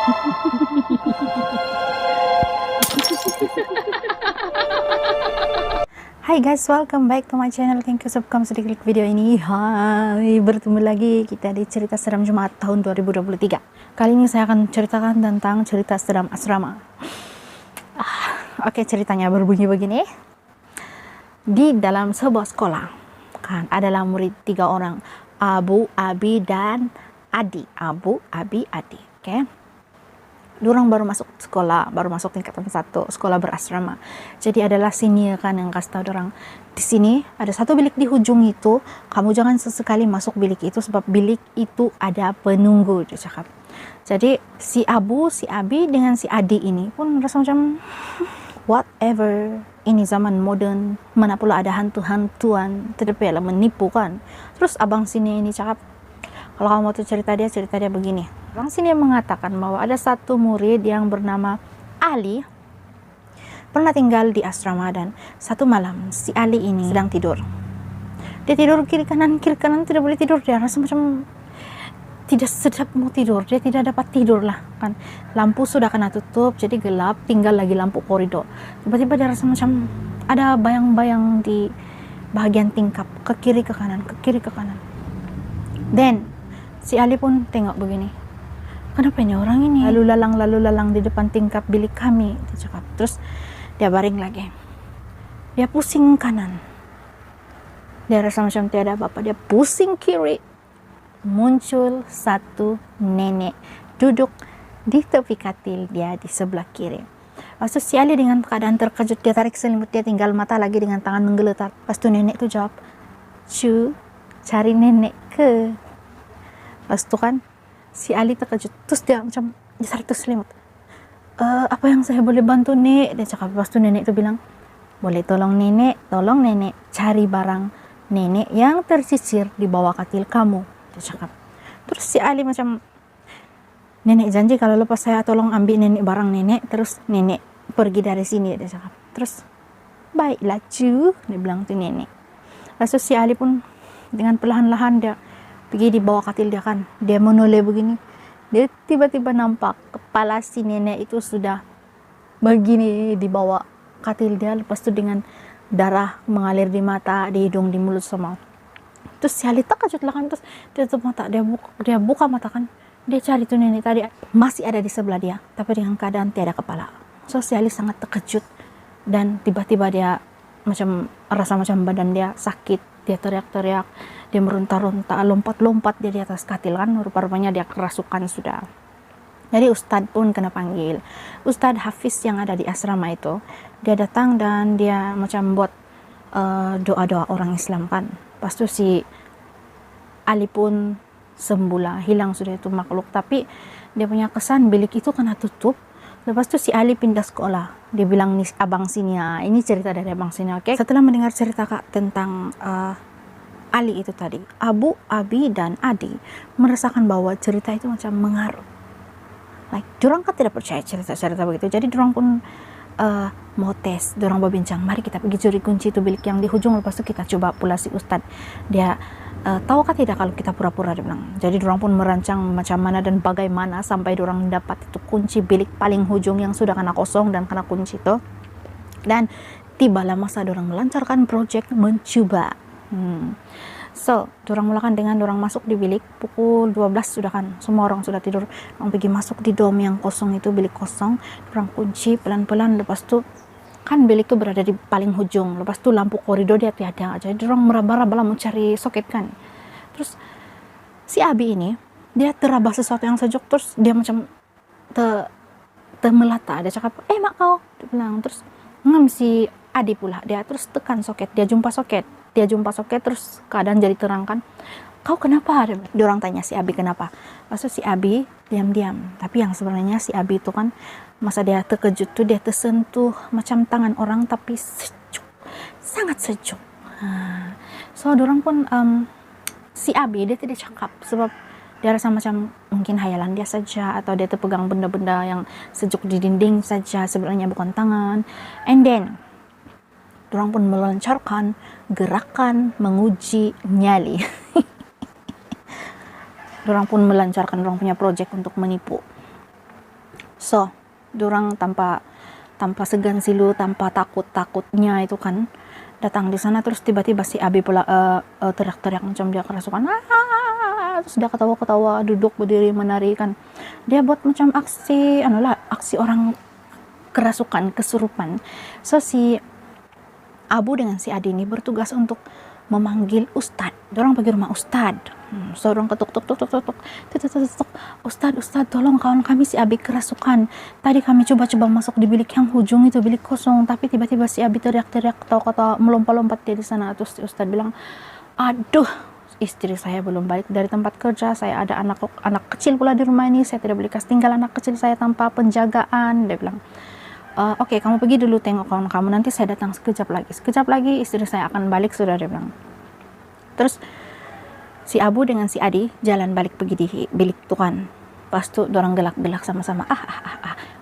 Hai guys, welcome back to my channel. Thank you sudah sudah klik video ini. Hai, bertemu lagi kita di cerita seram Jumat tahun 2023. Kali ini saya akan ceritakan tentang cerita seram asrama. Oke, ceritanya berbunyi begini. Di dalam sebuah sekolah kan adalah murid 3 orang, Abu, Abi, dan Adi. Abu, Abi, Adi. Oke. Dorang baru masuk sekolah, baru masuk tingkatan 1, sekolah berasrama. Jadi adalah senior kan yang kasih tahu dorang, di sini ada satu bilik di ujung itu, kamu jangan sesekali masuk bilik itu sebab bilik itu ada penunggu, dia cakap. Jadi si Abu, si Abi dengan si Adi ini pun rasa macam whatever, ini zaman modern, mana pula ada hantu-hantuan, tetapi lah menipu kan. Terus abang sini ini cakap, kalau kamu mau tuh cerita dia begini. Abang sini mengatakan bahwa ada satu murid yang bernama Ali pernah tinggal di asrama, dan satu malam si Ali ini sedang tidur. Dia tidur kiri kanan tidak boleh tidur, dia rasa macam tidak sedap mau tidur, dia tidak dapat tidur lah kan. Lampu sudah kena tutup jadi gelap, tinggal lagi lampu koridor. Tiba-tiba dia rasa macam ada bayang-bayang di bagian tingkap, ke kiri ke kanan. Dan si Ali pun tengok begini, kenapa ini orang ini lalu lalang di depan tingkap bilik kami, dia cakap. Terus dia baring lagi, dia pusing kanan, dia rasa macam tiada apa-apa, dia pusing kiri, muncul satu nenek duduk di tepi katil dia di sebelah kiri. Lepas tu si Ali dengan keadaan terkejut, dia tarik selimut, dia tinggal mata lagi dengan tangan menggeletar. Lepas tu nenek tu jawab, "Cu, cari nenek ke?" Lepas tu kan si Ali terkejut, terus dia macam dia tarik tu selimut. Apa yang saya boleh bantu, Nek?" Dia cakap. Lepas tu nenek tu bilang, "Boleh tolong nenek cari barang nenek yang tersisir di bawah katil kamu," dia cakap. Terus si Ali macam, "Nenek janji kalau lepas saya tolong ambil nenek barang nenek, terus nenek pergi dari sini," dia cakap. Terus, "Baiklah cu," dia bilang tu nenek. Lalu si Ali pun dengan perlahan-lahan dia pergi di bawah katil dia kan, dia menoleh begini, dia tiba-tiba nampak kepala si nenek itu sudah begini di bawah katil dia. Lepas tu dengan darah mengalir di mata, di hidung, di mulut semua. Terus si Ali terkejut lah kan, terus dia tutup mata, dia buka mata kan, dia cari tu nenek tadi masih ada di sebelah dia, tapi dengan keadaan tiada kepala. So si Ali sangat terkejut, dan tiba-tiba dia macam rasa macam badan dia sakit. Dia teriak-teriak, dia meronta-ronta, lompat-lompat dia di atas katil kan, rupa-rupanya dia kerasukan sudah. Jadi Ustadz pun kena panggil. Ustadz Hafiz yang ada di asrama itu, dia datang dan dia macam buat doa-doa orang Islam kan. Lepas tu si Ali pun sembuh, hilang sudah itu makhluk. Tapi dia punya kesan bilik itu kena tutup. Lepas tu si Ali pindah sekolah. Dia bilang, "Nih abang sini ya." Ini cerita dari abang sini, oke? Setelah mendengar cerita Kak tentang Ali itu tadi, Abu, Abi, dan Adi merasakan bahwa cerita itu macam mengaruh. Like, dorang kan tidak percaya cerita-cerita begitu. Jadi dorang pun mau tes, dorang berbincang, "Mari kita pergi curi kunci itu bilik yang di ujung, lepas tu kita coba pula si Ustadz. Dia tahukah tidak kalau kita pura-pura," dia bilang. Jadi dorang pun merancang macam mana dan bagaimana sampai dorang dapat itu kunci bilik paling hujung yang sudah kena kosong dan kena kunci itu. Dan tibalah masa dorang melancarkan project mencoba. So, dorang mulakan dengan dorang masuk di bilik pukul 12 sudah kan, semua orang sudah tidur. Dorang pergi masuk di dom yang kosong itu, bilik kosong, dorang kunci pelan-pelan. Lepas tu kan bilik itu berada di paling hujung. Lepas tu lampu koridor dia tiada, jadi dorang meraba-raba mau cari soket kan. Terus si Abi ini dia teraba sesuatu yang sejuk, terus dia macam melata. Dia cakap, "Mak kau," dia bilang. Terus ngam si Adi pula, dia terus tekan soket, dia jumpa soket, terus keadaan jadi terang kan. "Kau kenapa?" Dia orang tanya si Abi kenapa. Maksud si Abi diam-diam, tapi yang sebenarnya si Abi itu kan masa dia terkejut tuh, dia tersentuh macam tangan orang tapi sejuk, sangat sejuk. So dorang pun si Abi dia tidak cakap sebab dia rasa macam mungkin hayalan dia saja, atau dia terpegang benda-benda yang sejuk di dinding saja, sebenarnya bukan tangan. And then dorang pun melancarkan gerakan menguji nyali. Dorang pun melancarkan dorang punya project untuk menipu. So dorang tanpa segan silu, tanpa takutnya itu kan datang di sana. Terus tiba-tiba si Abi pula teriak-teriak macam dia kerasukan. Terus dia ketawa-ketawa, duduk berdiri menari kan. Dia buat macam aksi aksi orang kerasukan, kesurupan. So si Abu dengan si Adi ini bertugas untuk memanggil Ustadz. Dorang pergi rumah Ustadz. So dorang ketuk Ustadz tolong kawan kami si Abi kerasukan. Tadi kami coba masuk di bilik yang ujung itu, bilik kosong, tapi tiba-tiba si Abi teriak-teriak, kata melompat-lompat dia di sana. Terus si Ustadz bilang, aduh, istri saya belum balik dari tempat kerja, saya ada anak kecil pula di rumah ini, saya tidak boleh kasih tinggal anak kecil saya tanpa penjagaan. Dia bilang, oke, kamu pergi dulu tengok kawan kamu, nanti saya datang sekejap lagi istri saya akan balik sudah, dia bilang. Terus si Abu dengan si Adi jalan balik pergi di bilik itu kan. Pas tuh dorang gelak-gelak sama-sama,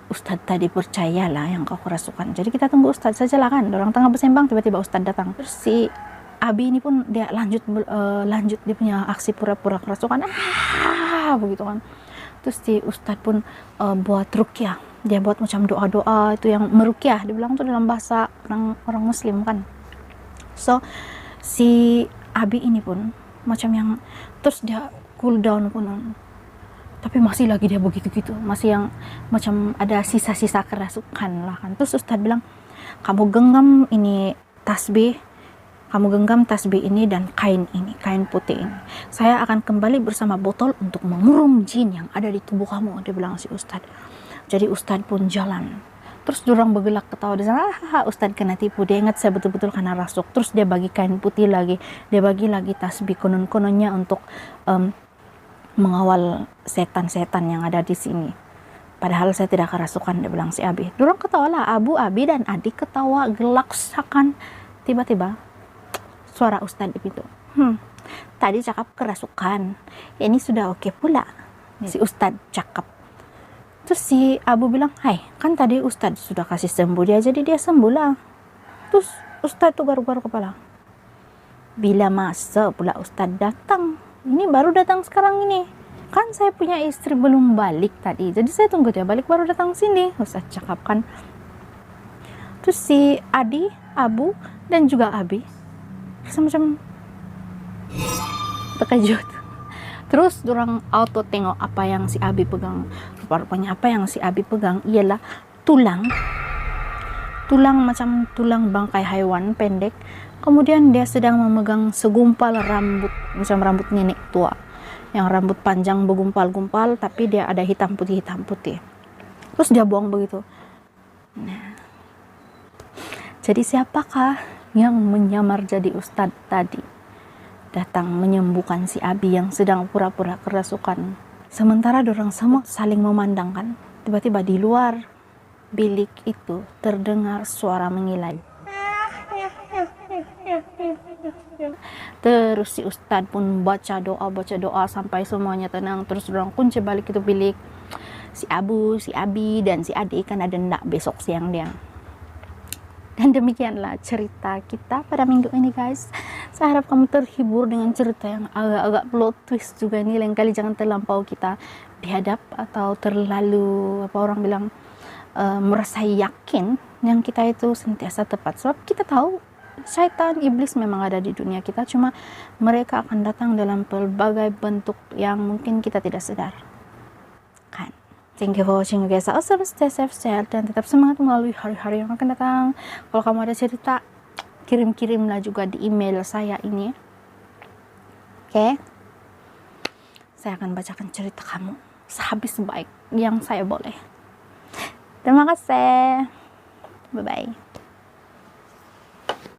Ustadz tadi percayalah yang kau kerasukan, jadi kita tunggu Ustadz saja lah kan. Dorang tengah bersembang, tiba-tiba Ustadz datang. Terus si Abi ini pun dia lanjut dia punya aksi pura-pura kerasukan, begitu kan. Terus si Ustadz pun buat ruqyah, dia buat macam doa-doa itu yang meruqyah, dia bilang tuh dalam bahasa orang Muslim kan. So si Abi ini pun macam yang terus dia cool down pun, tapi masih lagi dia begitu-gitu, masih yang macam ada sisa-sisa kerasukan lah kan. Terus Ustadz bilang, kamu genggam tasbih ini dan kain putih ini. Saya akan kembali bersama botol untuk mengurung jin yang ada di tubuh kamu, dia bilang si Ustadz. Jadi Ustadz pun jalan. Terus dorang bergelak ketawa di sana. Ustadz kena tipu, dia ingat saya betul-betul kena rasuk. Terus dia bagi kain putih lagi, dia bagi lagi tasbih konon-kononnya untuk mengawal setan-setan yang ada di sini. Padahal saya tidak kerasukan, dia bilang si Abi. Dorang ketawa lah, Abi dan Adik ketawa gelaksakan. Tiba-tiba suara Ustadz itu, tadi cakap kerasukan, ini sudah oke pula, si Ustadz cakap. Terus si Abu bilang, hai, kan tadi Ustadz sudah kasih sembuh dia, jadi dia sembuh lah. Terus Ustadz tuh garuk-garuk kepala, bila masa pula Ustadz datang, ini baru datang sekarang ini, kan saya punya istri belum balik tadi, jadi saya tunggu dia balik baru datang sini, Ustadz cakap kan. Terus si Adi, Abu dan juga Abi semacam terkejut. Terus dorang auto tengok apa yang si Abi pegang. Rupanya apa yang si Abi pegang ialah tulang macam tulang bangkai hewan pendek. Kemudian dia sedang memegang segumpal rambut, macam rambut nenek tua, yang rambut panjang bergumpal-gumpal, tapi dia ada hitam putih. Terus dia buang begitu. Nah, jadi siapakah yang menyamar jadi Ustadz tadi datang menyembuhkan si Abi yang sedang pura-pura kerasukan? Sementara dorang semua saling memandangkan, tiba-tiba di luar bilik itu terdengar suara mengilai. Terus si Ustadz pun baca doa sampai semuanya tenang. Terus dorang kunci balik itu bilik. Si Abu, si Abi dan si Adi kan ada ndak besok siang dia. Dan demikianlah cerita kita pada minggu ini, guys. Saya harap kamu terhibur dengan cerita yang agak-agak plot twist juga ini. Lain kali jangan terlampau kita dihadap atau terlalu merasa yakin yang kita itu sentiasa tepat. Sebab kita tahu syaitan, iblis memang ada di dunia kita, cuma mereka akan datang dalam berbagai bentuk yang mungkin kita tidak sadar. Kan? Thank you for watching, guys. Awesome, stay safe, sehat, dan tetap semangat melalui hari-hari yang akan datang. Kalau kamu ada cerita, kirim-kirimlah juga di email saya ini. Oke? Saya akan bacakan cerita kamu sehabis baik yang saya boleh. Terima kasih. Bye-bye.